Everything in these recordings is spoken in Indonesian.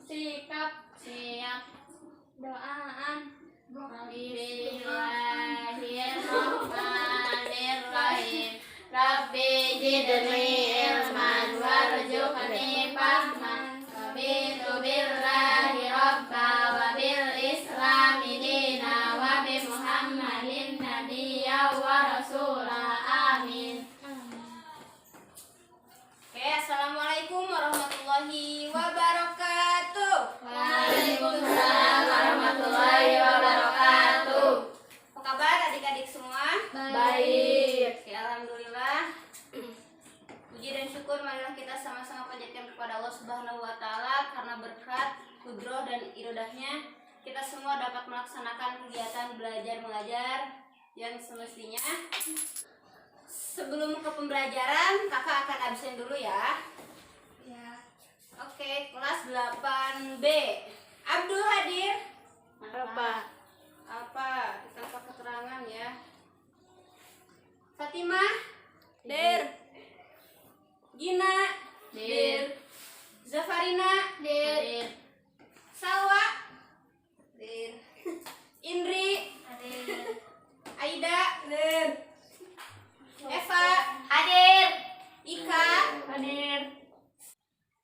Sikap siap doaan. Bismillahirrahmanirrahim. Rabbi zidni ilman warzuqni fahman. Raditu billahi rabba wa bil islami dina wa bi Muhammadin nabiyya wa rasula. Amin. Oke, assalamualaikum warahmatullahi wabarakatuh. Waalaikumsalam warahmatullahi wabarakatuh. Apa kabar adik-adik semua? Baik. Oke, alhamdulillah. Puji dan syukur marilah kita sama-sama panjatkan kepada Allah Subhanahu wa taala karena berkat, kudroh dan irodahnya kita semua dapat melaksanakan kegiatan belajar mengajar yang semestinya. Sebelum ke pembelajaran, kakak akan absen dulu ya. Ya. Oke, kelas 8B. Abdul hadir? Apa? Kita apa keterangan ya. Fatimah? Dir. Gina? Dir. Zafarina? Dir. Salwa? Dir. Indri? Dir. Aida? Dir. Eva? Hadir. Ika? Hadir.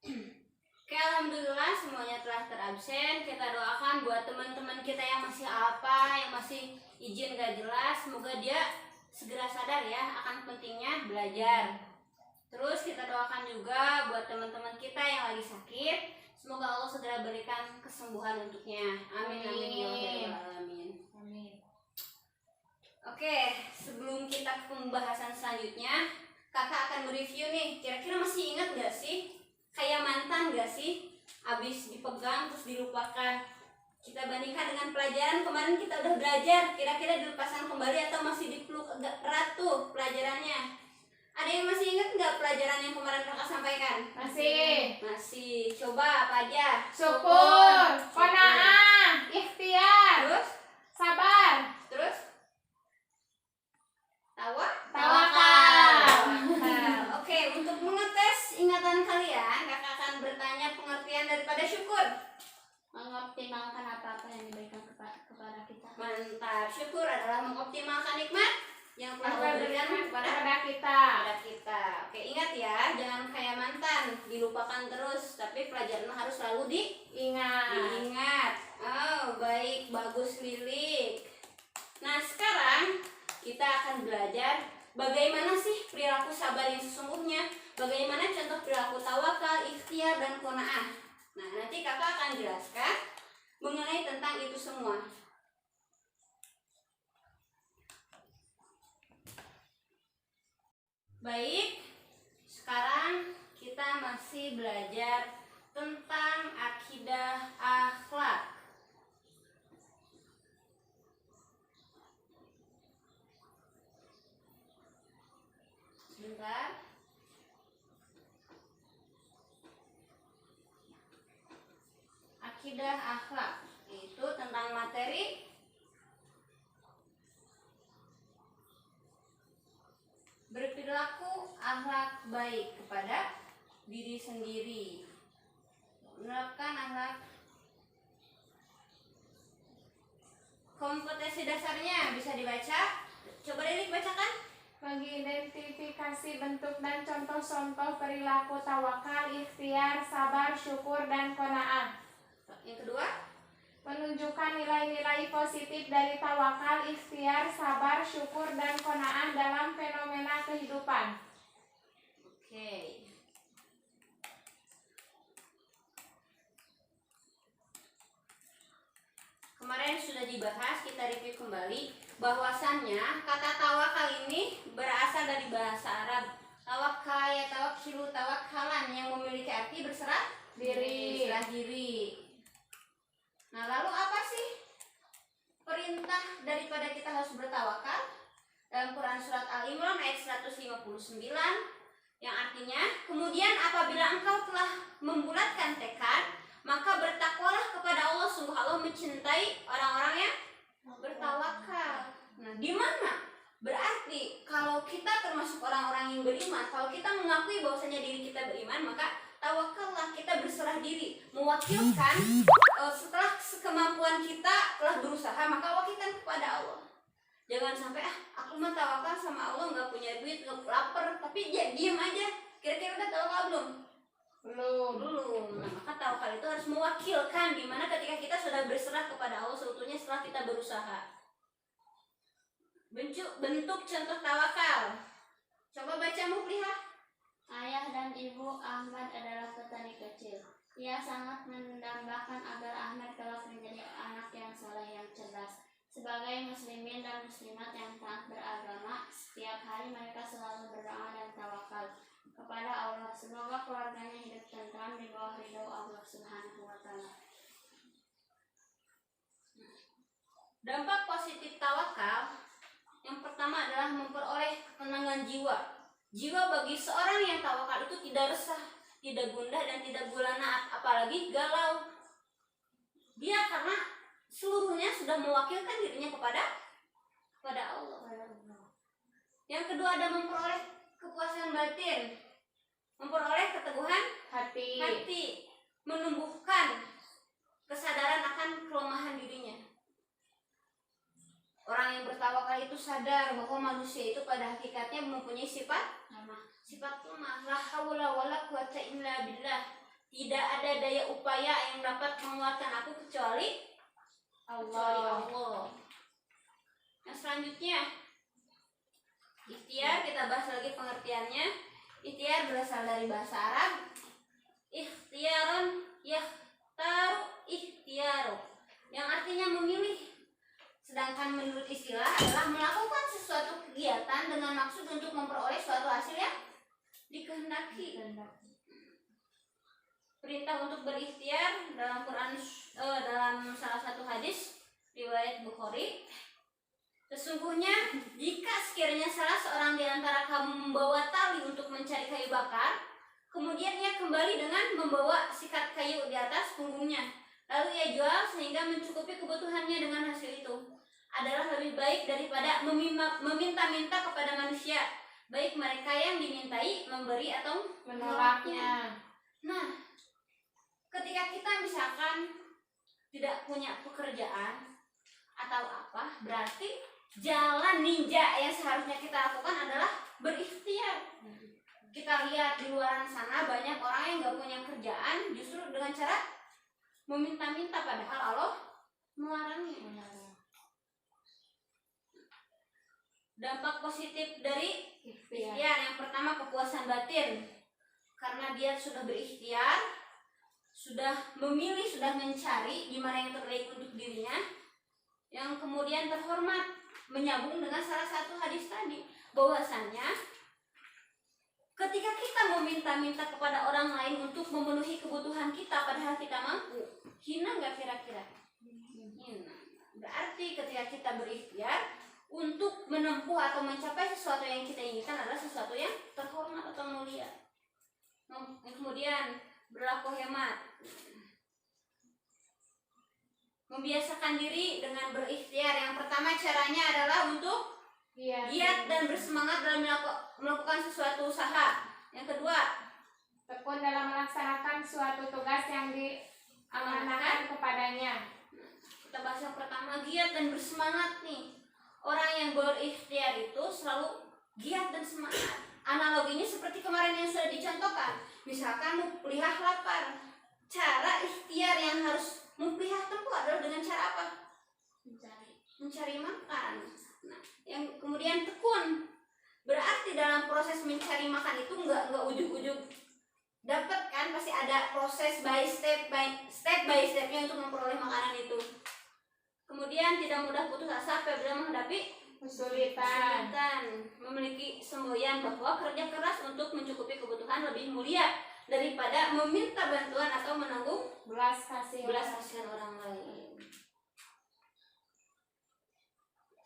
Oke, alhamdulillah semuanya telah terabsen. Kita doakan buat teman-teman kita yang masih apa, yang masih izin gak jelas, semoga dia segera sadar ya akan pentingnya belajar. Terus kita doakan juga buat teman-teman kita yang lagi sakit, semoga Allah segera berikan kesembuhan untuknya. Amin amin ya rabbal alamin. Amin. Oke, sebelum kita ke pembahasan selanjutnya, kakak akan mereview nih. Kira-kira masih ingat gak sih? Kayak mantan gak sih? Abis dipegang terus dilupakan. Kita bandingkan dengan pelajaran kemarin kita udah belajar. Kira-kira dilepaskan kembali atau masih dipeluk agak erat tuh pelajarannya? Ada yang masih ingat nggak pelajaran yang kemarin kakak sampaikan? Masih. Coba apa aja? Syukur, qanaah, ikhtiar, Terus? sabar, Terus? tawakal. Oke, untuk mengetes ingatan kalian, kakak akan bertanya pengertian daripada syukur. Mengoptimalkan apa-apa yang diberikan kepada kita. Mantap. Syukur adalah mengoptimalkan nikmat yang telah Allah berikan kepada kita. Oke, ingat ya, jangan kayak mantan, dilupakan terus, tapi pelajaran harus selalu diingat. Oh, baik, bagus Lilik. Nah, sekarang kita akan belajar bagaimana sih perilaku sabar yang sesungguhnya, bagaimana contoh perilaku tawakal, ikhtiar, dan qanaah. Nah, nanti kakak akan jelaskan mengenai tentang itu semua. Baik, sekarang kita masih belajar tentang akidah akhlak. Sebentar. Akidah akhlak itu tentang materi berperilaku akhlak baik kepada diri sendiri, menerapkan akhlak. Kompetensi dasarnya bisa dibaca. Coba Lilik bacakan. Mengidentifikasi bentuk dan contoh-contoh perilaku tawakal, ikhtiar, sabar, syukur, dan qanaah. Yang kedua, Menunjukkan nilai-nilai positif dari tawakal, ikhtiar, sabar, syukur, dan qanaah dalam fenomena kehidupan. oke. Kemarin sudah dibahas, kita review kembali bahwasannya kata tawakal ini berasal dari bahasa Arab. Tawakal ya tawakkilu, tawakalan yang memiliki arti berserah Diri. berserah diri. Nah, lalu apa sih perintah daripada kita harus bertawakal? Dalam Quran surat Al-Imran ayat 159 yang artinya, kemudian apabila engkau telah membulatkan tekad, maka bertakwalah kepada Allah, sungguh Allah mencintai orang-orang yang bertawakal. Nah, di mana Berarti kalau kita termasuk orang-orang yang beriman, kalau kita mengakui bahwasanya diri kita beriman, maka tawakallah, kita berserah diri, mewakilkan setelah kemampuan kita telah berusaha, maka wakilkan kepada Allah. Jangan sampai aku mah tawakal sama Allah, nggak punya duit, nggak lapar, tapi ya diam aja. Kira-kira udah tawakal belum? Belum. Nah, maka tawakal itu harus mewakilkan, dimana ketika kita sudah berserah kepada Allah seutuhnya setelah kita berusaha. Bentuk contoh tawakal. Coba baca Muflihah. Ayah dan ibu Ahmad adalah petani kecil. Ia sangat mendambakan agar Ahmad kelak menjadi anak yang soleh yang cerdas. Sebagai muslimin dan muslimat yang taat beragama, setiap hari mereka selalu berdoa dan tawakal kepada Allah. Semoga keluarganya hidup tentram di bawah ridho Allah Subhanahu wa Ta'ala. Dampak positif tawakal yang pertama adalah memperoleh ketenangan jiwa. Jiwa bagi seorang yang tawakal itu tidak resah, tidak gundah, dan tidak gulana, apalagi galau. Dia karena seluruhnya sudah mewakilkan dirinya kepada Allah. Yang kedua ada memperoleh kepuasan batin, memperoleh keteguhan hati, menumbuhkan kesadaran akan kelemahan dirinya. Orang yang bertawakal itu sadar bahwa manusia itu pada hakikatnya mempunyai sifat lemah. La haula wala quwata illa billah. Tidak ada daya upaya yang dapat menguatkan aku kecuali Allah. Yang selanjutnya, ikhtiar, kita bahas lagi pengertiannya. Ikhtiar berasal dari bahasa Arab. Ikhtiarun yakhtaru ikhtiaru, yang artinya memilih. Sedangkan menurut istilah adalah melakukan sesuatu kegiatan dengan maksud untuk memperoleh suatu hasil yang dikehendaki. Perintah untuk berikhtiar dalam Quran, dalam salah satu hadis riwayat Bukhari. Sesungguhnya jika sekiranya salah seorang di antara kamu membawa tali untuk mencari kayu bakar, kemudian ia kembali dengan membawa sikat kayu di atas punggungnya, lalu ia jual sehingga mencukupi kebutuhannya dengan hasil itu, adalah lebih baik daripada meminta-minta kepada manusia, baik mereka yang dimintai memberi atau menolaknya. Nah, ketika kita misalkan tidak punya pekerjaan atau apa, berarti jalan ninja yang seharusnya kita lakukan adalah berikhtiar. Kita lihat di luar sana banyak orang yang gak punya kerjaan justru dengan cara meminta-minta, padahal Allah melarangnya. Dampak positif dari ikhtiar, yang pertama kepuasan batin, karena dia sudah berikhtiar, sudah memilih, sudah mencari di mana yang terbaik untuk dirinya. Yang kemudian terhormat, menyambung dengan salah satu hadis tadi, bahwasannya ketika kita meminta-minta kepada orang lain untuk memenuhi kebutuhan kita padahal kita mampu, hina nggak kira-kira? Hina. Berarti ketika kita berikhtiar untuk menempuh atau mencapai sesuatu yang kita inginkan adalah sesuatu yang terhormat atau mulia. Kemudian berlaku hemat, membiasakan diri dengan berikhtiar. Yang pertama caranya adalah untuk giat dan bersemangat dalam melakukan sesuatu usaha. Yang kedua, tekun dalam melaksanakan suatu tugas yang diamanahkan kepadanya. Kita bahas yang pertama, giat dan bersemangat nih. Orang yang berikhtiar itu selalu giat dan semangat. Analoginya seperti kemarin yang sudah dicontohkan. Misalkan Muflihah lapar, cara ikhtiar yang harus Muflihah tempuh adalah dengan cara apa? Mencari makan. Nah, yang kemudian tekun, berarti dalam proses mencari makan itu enggak ujug-ujug dapat, kan pasti ada proses step by stepnya untuk memperoleh makanan itu. Kemudian tidak mudah putus asa apabila menghadapi kesulitan, memiliki semboyan bahwa kerja keras untuk mencukupi kebutuhan lebih mulia daripada meminta bantuan atau menanggung belas kasihan orang lain.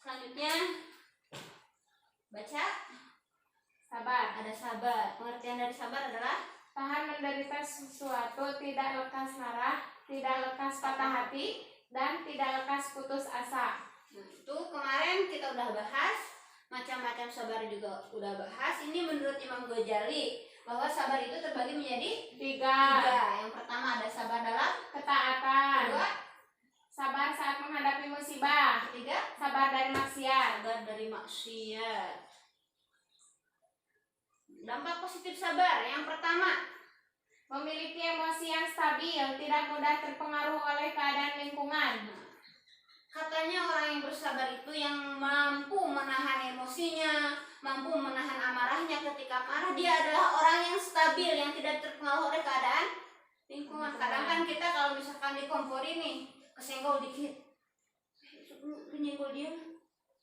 Selanjutnya baca sabar. Ada sabar. Pengertian dari sabar adalah tahan menderita sesuatu, tidak lekas marah, tidak lekas patah hati, dan tidak lekas putus asa. Nah, itu kemarin kita udah bahas macam-macam sabar juga udah bahas. Ini menurut Imam Ghazali bahwa sabar itu terbagi menjadi 3. Yang pertama ada sabar dalam ketaatan. kedua, Sabar saat menghadapi musibah. ketiga, Sabar dari maksiat. sabar dari maksiat. Dampak positif sabar yang pertama, Memiliki emosi yang stabil, tidak mudah terpengaruh oleh keadaan lingkungan. katanya orang yang bersabar itu yang mampu menahan emosinya, mampu menahan amarahnya ketika marah. Dia adalah orang yang stabil, yang tidak terpengaruh oleh keadaan lingkungan. Kadang kan kita kalau misalkan dikomporin nih, kesenggol dikit, nyenggol dia,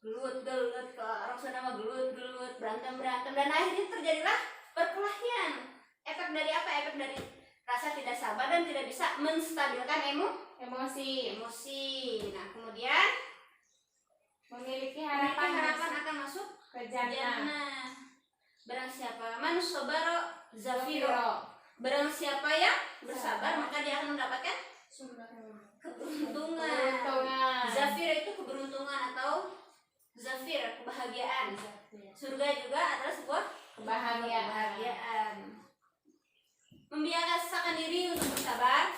gelut ke orang sana mah gelut berantem, dan akhirnya terjadilah perkelahian. Efek dari apa? Efek dari rasa tidak sabar dan tidak bisa menstabilkan Emosi. emosi. Nah, kemudian Memiliki harapan harapan akan masuk ke jannah. jannah. Barang siapa man sabara zafiro. Zafiro. Barang siapa yang bersabar maka dia akan mendapatkan keberuntungan. Keberuntungan. Zafir itu keberuntungan atau zafir kebahagiaan. Surga juga adalah sebuah kebahagiaan. Membiasakan diri untuk bersabar.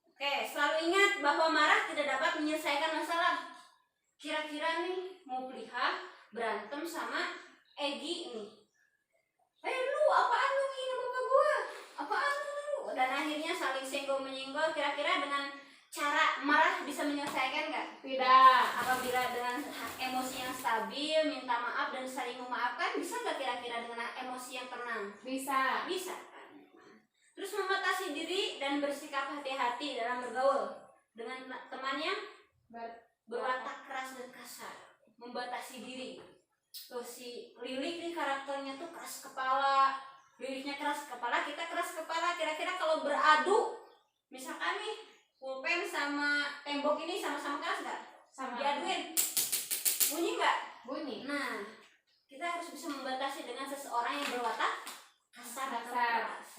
Oke, selalu ingat bahwa marah tidak dapat menyelesaikan masalah. Kira-kira nih mau pelihara berantem sama Egi nih. Lu apaan lu ini bapak gua? Apaan lu? Dan akhirnya saling senggol menyenggol. Kira-kira dengan cara marah bisa menyelesaikan nggak? Tidak. Apabila dengan emosi yang stabil, minta maaf dan saling memaafkan, bisa nggak kira-kira dengan emosi yang tenang? Bisa. Bisa kan? Terus membatasi diri dan bersikap hati-hati dalam bergaul dengan temannya, berwatak keras dan kasar, membatasi diri. Tuh si Lilik nih karakternya tuh keras kepala, Liliknya keras kepala, kita keras kepala. Kira-kira kalau beradu, misalkan nih pulpen sama tembok ini sama-sama keras nggak? Sama. Diaduin, bunyi nggak? Bunyi. Nah, kita harus bisa membatasi dengan seseorang yang berwatak kasar atau Kasar. keras.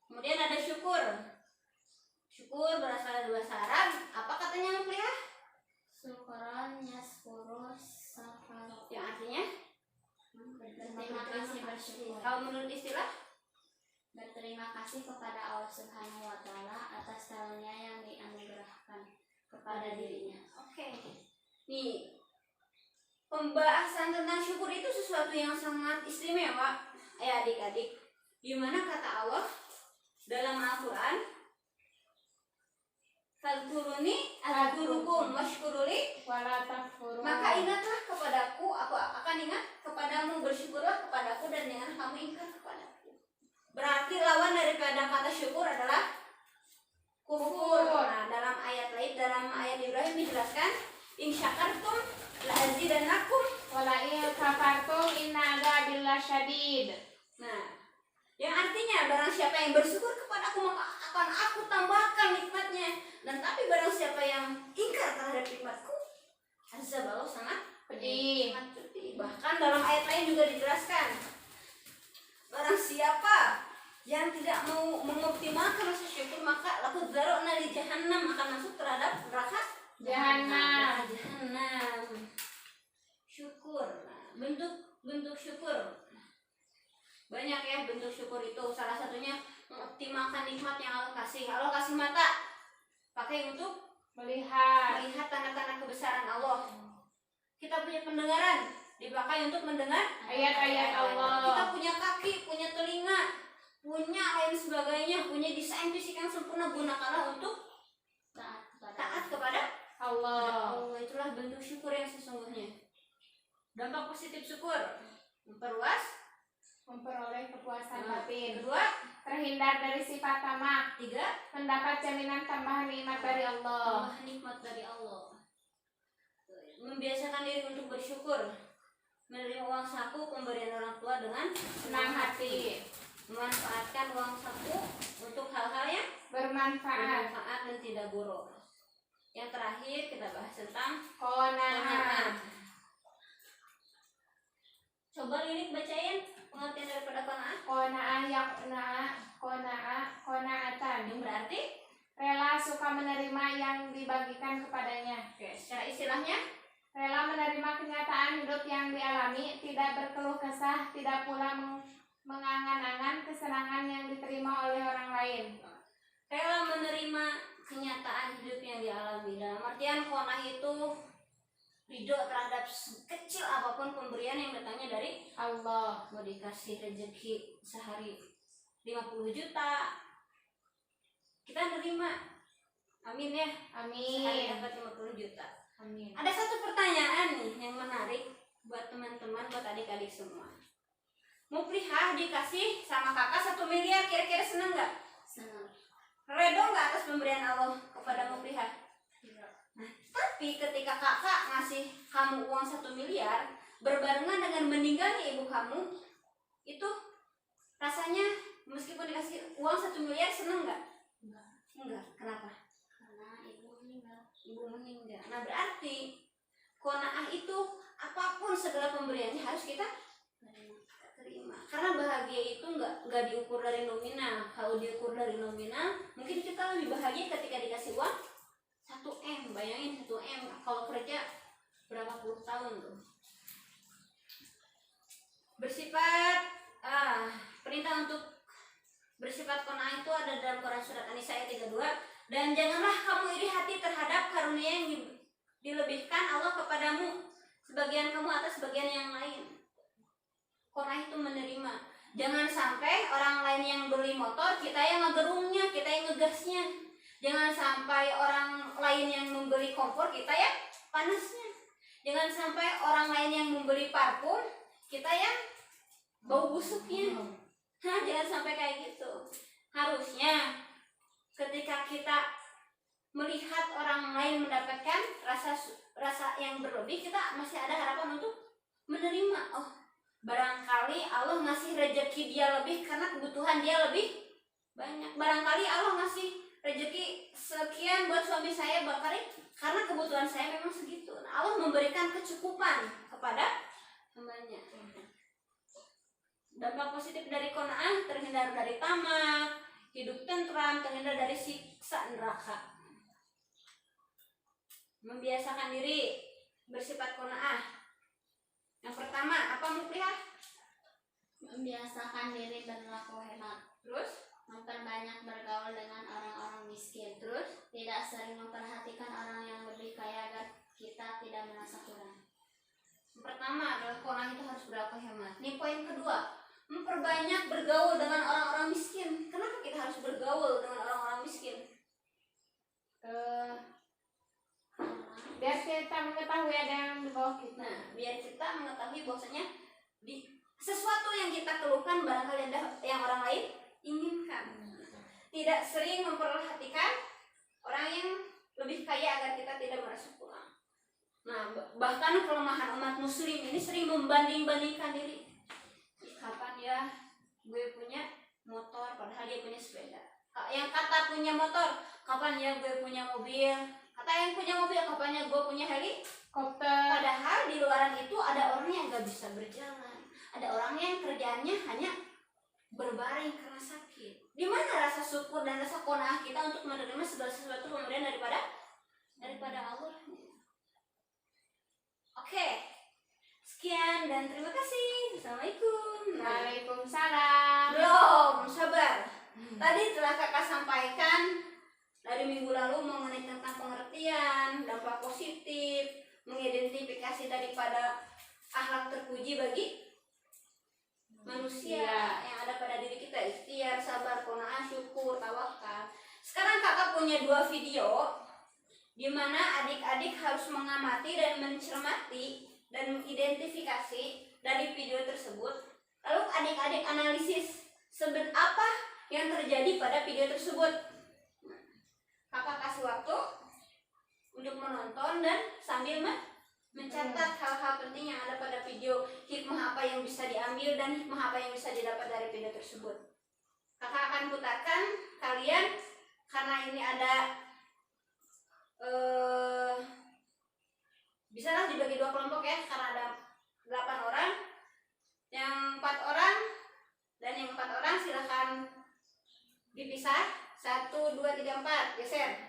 Kemudian ada syukur. Syukur berasal dari bahasa Arab. Apa katanya Muplihah? Syukuran yaskuru safar. Yang artinya Berterima kasih bersyukur. kalau menurut istilah Berterima kasih kepada Allah Subhanahu wa taala atas karunia yang dianugerahkan kepada dirinya. Oke. Nih, pembahasan tentang syukur itu sesuatu yang sangat istimewa. Ya adik-adik, gimana kata Allah dalam Al-Quran? Fadkuruni azkurukum washkuruli. Wala takfuru. Maka ingatlah kepadaku, aku akan ingat kepadamu. Bersyukurlah kepadaku dan jangan kamu ingkar kepadaku. Berarti lawan daripada kata syukur adalah kufur. Nah, dalam ayat lain, dalam ayat Ibrahim dijelaskan, in syakartum la azidannakum. Wala in kafartum inna adzabillah syadid. Nah, yang artinya barang siapa yang bersyukur kepadaku maka akan aku tambahkan nikmatnya. Dan tapi barang siapa yang ingkar terhadap nikmatku, azab Allah sangat Pedih. sangat pedih. Bahkan dalam ayat lain juga dijelaskan, barang siapa yang tidak mau mengoptimalkan rasa syukur maka laqad dzara'na li jahannam, akan masuk terhadap neraka Jahannam. Jahannam. Syukur. Nah, bentuk syukur banyak ya. Bentuk syukur itu salah satunya mengoptimalkan nikmat yang Allah kasih. Allah kasih mata, pakai untuk Melihat. melihat tanda-tanda kebesaran Allah. Kita punya pendengaran, dipakai untuk mendengar Ayat-ayat Allah. Kita punya kaki, punya telinga, punya lain sebagainya, punya desain fisik yang sempurna, gunakanlah untuk taat kepada Allah. Allah. Itulah bentuk syukur yang sesungguhnya. Dampak positif syukur: memperluas, Memperoleh kepuasan batin. kedua, Terhindar dari sifat tamak. tiga, Mendapat jaminan tambahan nikmat dari Allah. tambahan nikmat dari Allah. Membiasakan diri untuk bersyukur, menerima uang saku pemberian orang tua dengan Senang hati. memanfaatkan uang saku untuk hal-hal yang Bermanfaat. bermanfaat dan tidak buruk. Yang terakhir kita bahas tentang Qanaah. qanaah. Coba Lilik bacain pengertian daripada qanaah. Qanaah yaqna'a. Qanaah. Qanaatan. Yang berarti Rela suka menerima yang dibagi setelahnya Rela menerima kenyataan hidup yang dialami, tidak berkeluh kesah, tidak pula mengangan-angan kesenangan yang diterima oleh orang lain. rela menerima kenyataan hidup yang dialami. Dalam artian qanaah itu ridho terhadap kecil apapun pemberian yang datangnya dari Allah. mau dikasih rezeki sehari 50 juta kita nerima, amin ya, sehari Amin. dapat 50 juta. Amin. Ada satu pertanyaan nih yang menarik buat teman-teman, buat adik-adik semua. Muplihah dikasih sama kakak 1 miliar, kira-kira seneng nggak? Senang. Redo nggak atas pemberian Allah kepada Muplihah? Nah, tapi ketika kakak ngasih kamu uang 1 miliar berbarengan dengan meninggalnya ibu kamu, itu rasanya meskipun dikasih uang 1 miliar seneng nggak? Enggak. Kenapa? Karena ibu meninggal. Ibu meninggal. Nah, berarti qanaah itu apapun segala pemberiannya harus kita terima. Karena bahagia itu nggak diukur dari nominal. Kalau diukur dari nominal, mungkin kita lebih bahagia ketika dikasih uang 1 M. Bayangin 1 M kalau kerja berapa puluh tahun tuh. Bersifat perintah untuk bersifat qanaah itu ada dalam Quran surat An-Nisa ayat 32. Dan janganlah kamu iri hati terhadap karunia yang dilebihkan Allah kepadamu, sebagian kamu atas sebagian yang lain. Qanaah itu menerima. Jangan sampai orang lain yang beli motor, kita yang ngegerungnya, kita yang ngegasnya. Jangan sampai orang lain yang membeli kompor, kita yang panasnya. Jangan sampai orang lain yang membeli parfum, kita yang bau busuknya. Jangan sampai kayak gitu. Harusnya ketika kita melihat orang lain mendapatkan rasa yang berlebih, kita masih ada harapan untuk menerima. Oh, barangkali Allah ngasih rezeki dia lebih karena kebutuhan dia lebih banyak. Barangkali Allah ngasih rezeki sekian buat suami saya, barangkali karena kebutuhan saya memang segitu. Nah, Allah memberikan kecukupan kepada hambanya. Dampak positif dari qanaah, terhindar dari tamak, hidup tentram, terhindar dari siksa neraka. Membiasakan diri bersifat qanaah. Yang pertama, apa Muplihah? Membiasakan diri berlaku hemat. Terus? Memperbanyak bergaul dengan orang-orang miskin. Terus? Tidak sering memperhatikan orang yang lebih kaya agar kita tidak merasa kurang. Yang pertama adalah qanaah itu harus berlaku hemat. Ini poin kedua, memperbanyak bergaul dengan orang-orang miskin. Kenapa kita harus bergaul dengan orang-orang miskin? Biar kita mengetahui ada yang di bawah kita. Nah, biar kita mengetahui bahwasanya di sesuatu yang kita keluhkan barangkali ada yang orang lain inginkan. Tidak sering memperhatikan orang yang lebih kaya agar kita tidak merasa kurang. Nah, bahkan kelemahan umat muslim ini sering membanding-bandingkan diri. Kapan ya gue punya motor padahal dia punya sepeda. Yang kata punya motor, kapan ya gue punya mobil. Kata yang punya mobil, kapan ya gue punya helikopter. Padahal di luaran itu ada orang yang gak bisa berjalan. Ada orang yang kerjaannya hanya berbaring karena sakit. Di mana rasa syukur dan rasa qanaah kita untuk menerima segala sesuatu pemberian daripada Allah? Oke. Sekian dan terima kasih. Assalamualaikum. Waalaikumsalam. Belum, sabar. Tadi telah kakak sampaikan dari minggu lalu mengenai tentang pengertian, dampak positif, mengidentifikasi daripada akhlak terpuji bagi manusia yang ada pada diri kita, ikhtiar, sabar, qanaah, syukur, tawakal. Sekarang kakak punya 2 video di mana adik-adik harus mengamati dan mencermati dan mengidentifikasi dari video tersebut. Lalu adik-adik analisis apa yang terjadi pada video tersebut. Kakak kasih waktu untuk menonton dan sambil mencatat hal-hal penting yang ada pada video, hikmah apa yang bisa diambil dan hikmah apa yang bisa didapat dari video tersebut. Kakak akan putarkan kalian karena ini ada bisalah dibagi 2 kelompok ya, karena ada 8 orang, yang 4 orang dan yang 4 orang silahkan dipisah. 1, 2, 3, 4 geser.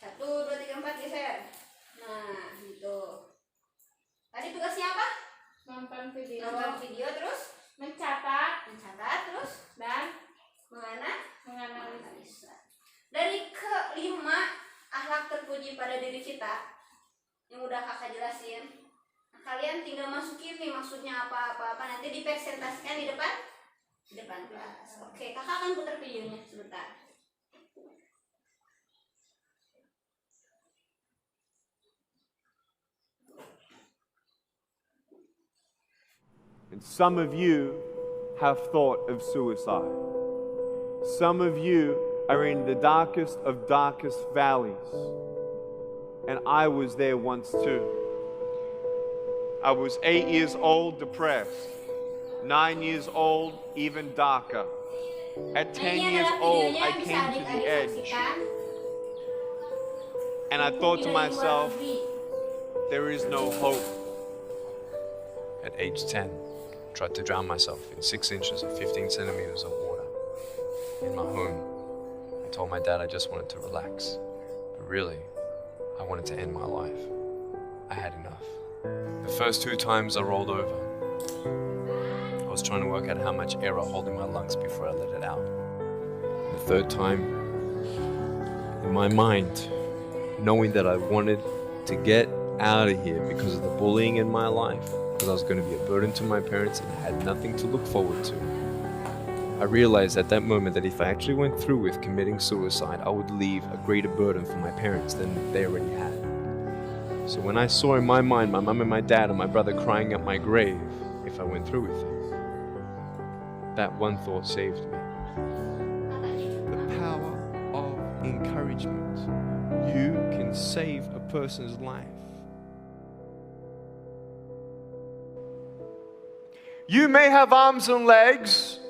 1, 2, 3, 4 geser. nonton video terus mencatat terus dan menganalisa. menganalisa. Dari kelima akhlak terpuji pada diri kita yang udah kakak jelasin, nah, kalian tinggal masukin nih maksudnya apa nanti dipresentasikan di depan kelas. Oke, kakak akan putar videonya sebentar. And some of you have thought of suicide. Some of you are in the darkest of darkest valleys. And I was there once too. I was 8 years old, depressed. 9 years old, even darker. At 10 years old, I came to the edge. And I thought to myself, there is no hope. At age 10, tried to drown myself in 6 inches or 15 centimeters of water in my home. I told my dad I just wanted to relax, but really, I wanted to end my life. I had enough. The first 2 times I rolled over, I was trying to work out how much air I hold in my lungs before I let it out. The third time, in my mind, knowing that I wanted to get out of here because of the bullying in my life, because I was going to be a burden to my parents and I had nothing to look forward to. I realized at that moment that if I actually went through with committing suicide, I would leave a greater burden for my parents than they already had. So when I saw in my mind my mum and my dad and my brother crying at my grave if I went through with it, that one thought saved me. The power of encouragement. You can save a person's life. You may have arms and legs,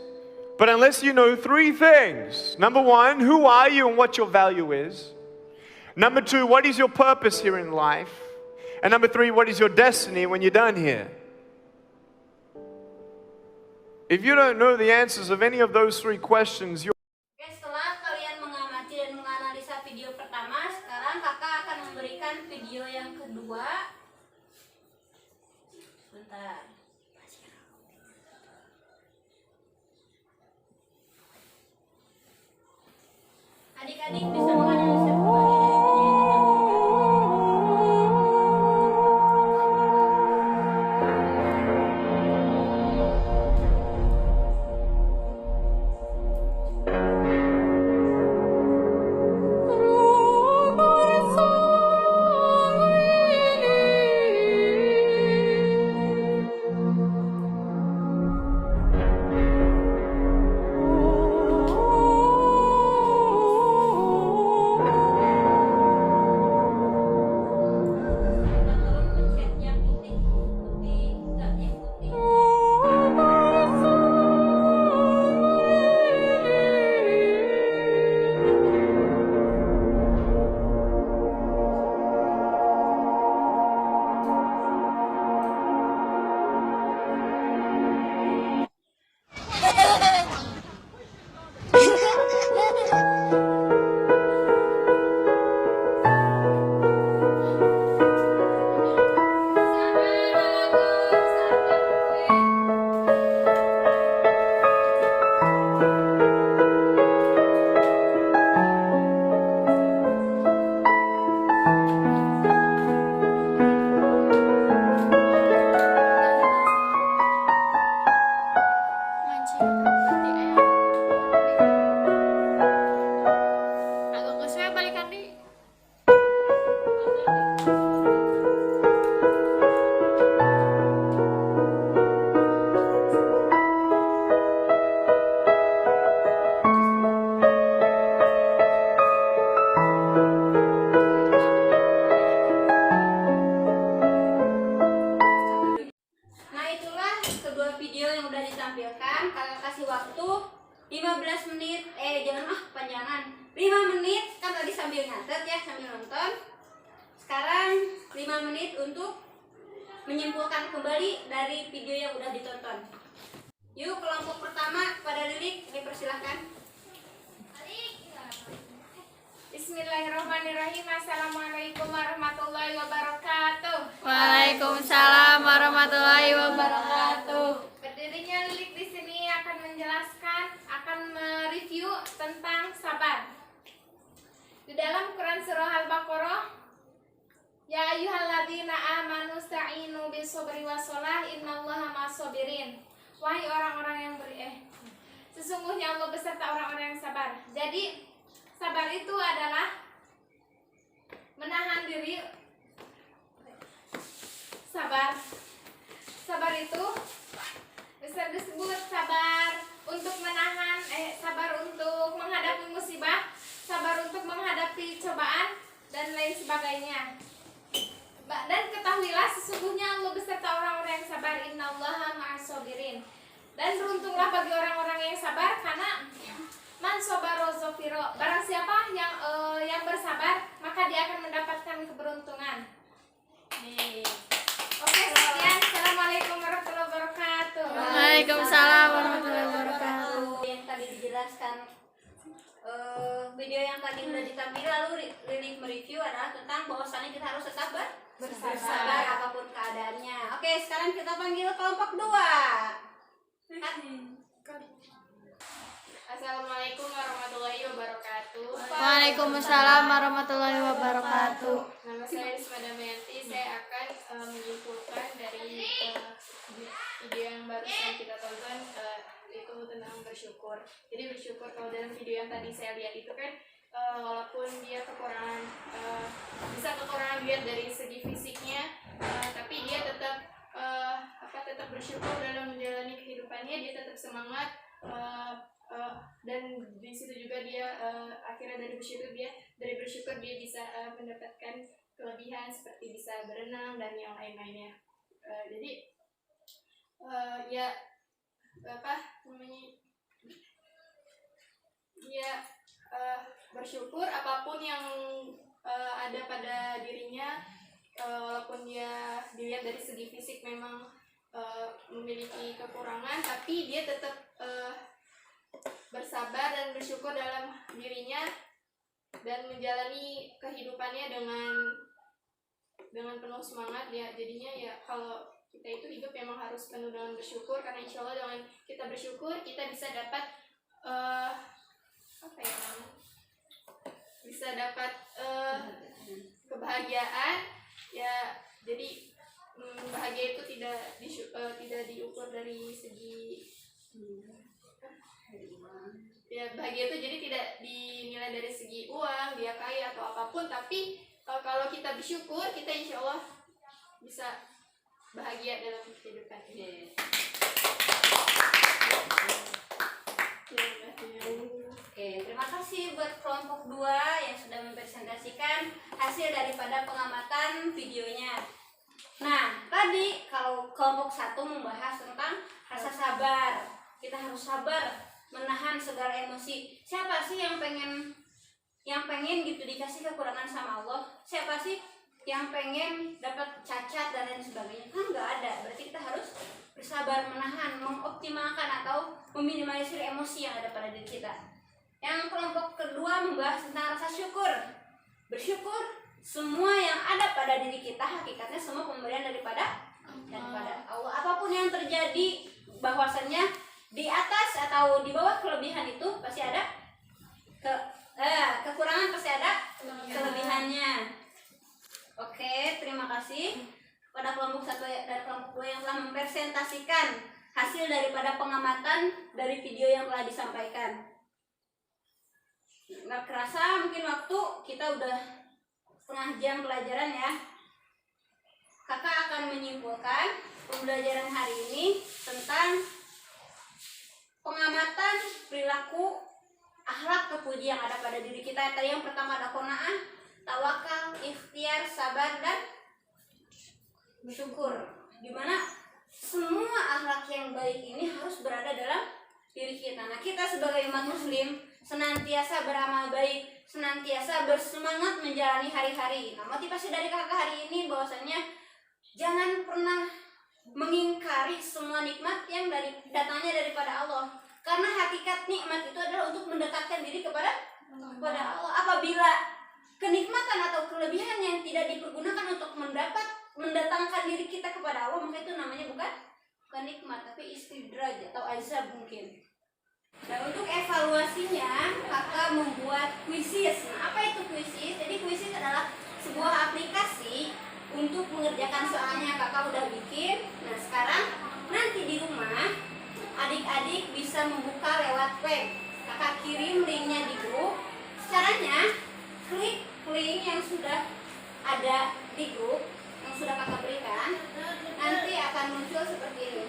but unless you know 3 things. Number 1, who are you and what your value is? Number 2, what is your purpose here in life? And number 3, what is your destiny when you're done here? If you don't know the answers of any of those 3 questions, you're Oke, setelah kalian mengamati dan menganalisa video pertama, sekarang kakak akan memberikan video yang kedua. Sebentar. Adik-adik bisa menganalisa kembali dari video yang pertama. Tolong pencet yang putih, enggak yang putih. Agak kesuai balikan di. Nah, itulah kedua video yang udah ditampilkan. Kakak kasih waktu 15 menit, jangan kepanjangan. 5 menit, kan tadi sambil nyatet ya, sambil nonton. Sekarang 5 menit untuk menyimpulkan kembali dari video yang udah ditonton. Yuk, kelompok pertama pada Lilik, dipersilahkan. Bismillahirrahmanirrahim. Assalamualaikum warahmatullahi wabarakatuh. Waalaikumsalam warahmatullahi wabarakatuh. dalam Quran surah Al-Baqarah, ya ayyuhalladzina amanu sta'inu bis-sabri was-shalah innallaha ma'as-sabirin. Wahai orang-orang yang sesungguhnya Allah beserta orang-orang yang sabar. Jadi sabar itu adalah menahan diri. Sabar itu bisa disebut sabar untuk menahan, sabar untuk menghadapi musibah, sabar untuk menghadapi cobaan dan lain sebagainya. Dan ketahuilah sesungguhnya Allah beserta orang-orang yang sabar. Innallaha ma'as-sabirin. Dan beruntunglah bagi orang-orang yang sabar, karena man sabaro zafiro. Barang siapa yang bersabar, maka dia akan mendapatkan keberuntungan. Oke, sekian. Assalamualaikum warahmatullahi wabarakatuh. Waalaikumsalam warahmatullahi wabarakatuh. Yang tadi dijelaskan, video yang tadi sudah ditampilkan, lalu Lili mereview adalah tentang bahwasannya kita harus tetap bersabar apapun keadaannya. Oke, sekarang kita panggil kelompok 2. Assalamualaikum warahmatullahi wabarakatuh. Waalaikumsalam warahmatullahi wabarakatuh. Nama saya Risma Damayanti. Saya akan menyimpulkan dari video yang barusan kita tonton, itu tentang bersyukur. Jadi bersyukur, kalau dalam video yang tadi saya lihat itu kan, walaupun dia kekurangan, bisa kekurangan lihat dari segi fisiknya, tapi dia tetap tetap bersyukur dalam menjalani kehidupannya. Dia tetap semangat, dan di situ juga dia akhirnya dari bersyukur dia bisa mendapatkan kelebihan seperti bisa berenang dan yang lain-lainnya. Jadi bersyukur apapun yang ada pada dirinya, walaupun dia dilihat dari segi fisik memang memiliki kekurangan, tapi dia tetap bersabar dan bersyukur dalam dirinya dan menjalani kehidupannya dengan penuh semangat. Ya, jadinya ya kalau kita itu hidup memang harus penuh dengan bersyukur, karena insya Allah dengan kita bersyukur kita bisa dapat bisa dapat kebahagiaan. Ya, jadi bahagia itu tidak diukur dari segi bahagia itu jadi tidak dinilai dari segi uang, dia kaya atau apapun, tapi kalau kita bersyukur, kita insya Allah bisa bahagia dalam kehidupan ini. Oke, terima kasih buat kelompok 2 yang sudah mempresentasikan hasil daripada pengamatan videonya. Nah, tadi kalau kelompok 1 membahas tentang rasa sabar. Kita harus sabar menahan segala emosi. Siapa sih yang pengen gitu dikasih kekurangan sama Allah? Siapa sih yang pengen dapat cacat dan lain sebagainya? Kan nggak ada. Berarti kita harus bersabar menahan, mengoptimalkan atau meminimalisir emosi yang ada pada diri kita. Yang kelompok kedua membahas tentang rasa syukur. Bersyukur semua yang ada pada diri kita hakikatnya semua pemberian daripada Allah. Apapun yang terjadi, bahwasannya di atas atau di bawah kelebihan itu pasti ada kekurangan, pasti ada kelebihannya. Oke, terima kasih pada kelompok 1 dan kelompok 2 yang telah mempresentasikan hasil daripada pengamatan dari video yang telah disampaikan. Nggak kerasa mungkin waktu kita udah setengah jam pelajaran ya. Kakak akan menyimpulkan pembelajaran hari ini tentang pengamatan perilaku akhlak terpuji yang ada pada diri kita. Tadi yang pertama ada qanaah, tawakal, ikhtiar, sabar, dan bersyukur. Dimana semua akhlak yang baik ini harus berada dalam diri kita. Nah, kita sebagai umat muslim senantiasa beramal baik, senantiasa bersemangat menjalani hari-hari. Nah, motivasi dari kakak hari ini bahwasanya jangan pernah mengingkari semua nikmat yang datangnya daripada Allah. Karena hakikat nikmat itu adalah untuk mendekatkan diri kepada Allah. Apabila kenikmatan atau kelebihan yang tidak dipergunakan untuk mendatangkan diri kita kepada Allah, maka itu namanya bukan nikmat, tapi istidraj atau azab mungkin. Nah, untuk evaluasinya, kakak membuat kuisis. Nah, apa itu kuisis? Jadi kuisis adalah sebuah aplikasi untuk mengerjakan soalnya. Kakak udah bikin. Nah, sekarang nanti di rumah adik-adik bisa membuka lewat web. Kakak kirim linknya di grup. Caranya klik link yang sudah ada di grup yang sudah kakak berikan, nanti akan muncul seperti ini.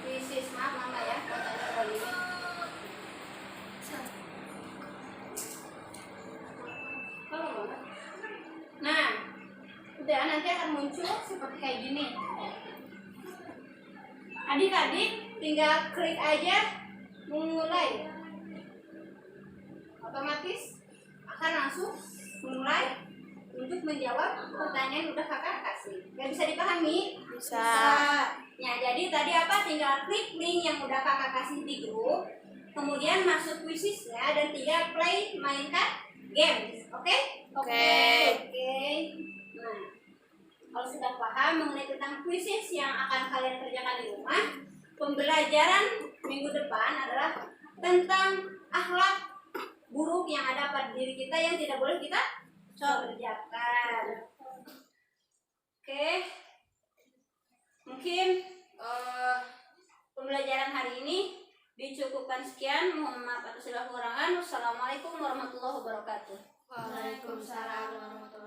Kuisis, maaf mama ya, fotonya kalau ini. Halo mama. Nah, udah nanti akan muncul seperti kayak gini. Adik-adik tinggal klik aja memulai, otomatis akan langsung memulai untuk menjawab pertanyaan yang udah kakak kasih. Gak bisa dipahami? Bisa. Ya, jadi tadi apa? Tinggal klik link yang udah kakak kasih di grup, kemudian masuk kuisisnya dan tinggal play mainkan games. Oke? Oke. Nah, kalau sudah paham mengenai tentang kuisis yang akan kalian kerjakan di rumah, pembelajaran minggu depan adalah tentang akhlak buruk yang ada pada diri kita yang tidak boleh kita kerjakan. Oke, mungkin pembelajaran hari ini dicukupkan sekian. Mohon maaf atas segala kekurangan. Wassalamualaikum warahmatullahi wabarakatuh. Waalaikumsalam warahmatullahi wabarakatuh.